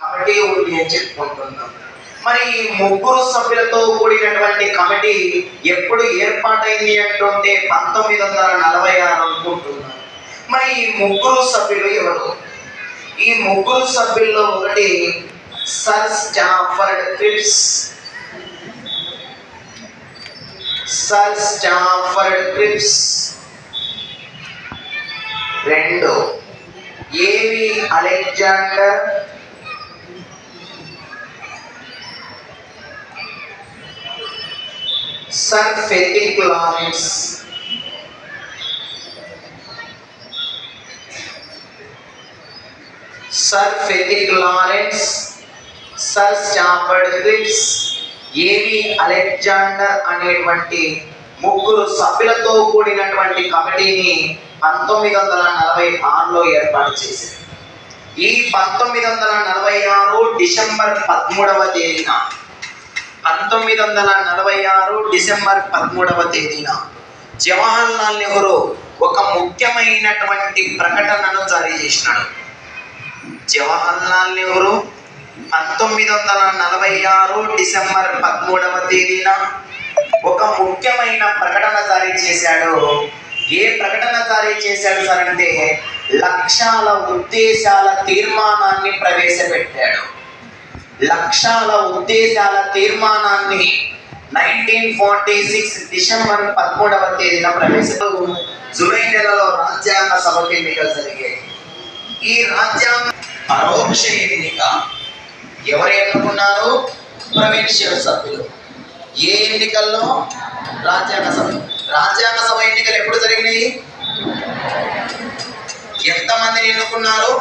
Committee ఉంది అని చెప్పుకుంటున్నాం. మరి ఈ ముగ్గురు సభ్యులతో కూడినటువంటి కమిటీ ఎప్పుడు ఏర్పాటైంది అంటుంటే 1946 అనుకుంటున్నాను. మరి ఈ ముగ్గురు సభ్యులు ఎవరు? ఈ ముగ్గురు సభ్యుల్లో ఒకటి sir Stafford Cripps. Sir Stafford Cripps. రెండు, A V Alexander. Sir Pethick Lawrence. Sir Pethick Lawrence, sir Stafford Cripps, A V Alexander అనేటువంటి ముగ్గురు సభ్యులతో కూడినటువంటి కమిటీని 1946లో ఏర్పాటు చేశారు. ఈ 1946 డిసెంబర్ 13వ తేదీన 1946 డిసెంబర్ 13వ తేదీన జవహర్లాల్ నెహ్రూ ఒక ముఖ్యమైనటువంటి ప్రకటనను జారీ చేసినాడు. జవహర్లాల్ నెహ్రూ 1946 డిసెంబర్ 13వ తేదీన ఒక ముఖ్యమైన ప్రకటన జారీ చేశాడు. ఏ ప్రకటన జారీ చేశాడు సార్ అంటే లక్ష్యాల ఉద్దేశాల తీర్మానాన్ని ప్రవేశపెట్టాడు. లక్ష్యాల ఉద్దేశాల తీర్మానాన్ని 1946 డిసెంబర్ 13వ తేదీన ప్రవేశపెట్టాడు. జూలై నెలలో రాజ్యాంగ సభ ఎన్నికలు జరిగాయి. ఈ రాజ్యాంగ పరోక్ష ఎన్నిక ఎవరు ఎన్నుకున్నారు? ప్రొవిన్షియల్ సభ్యులు. ఏ ఎన్నికల్లో? రాజ్యాంగ సభ. రాజ్యాంగ సభ ఎన్నికలు ఎప్పుడు జరిగినాయి? ఎంతమందిని ఎన్నుకున్నారు?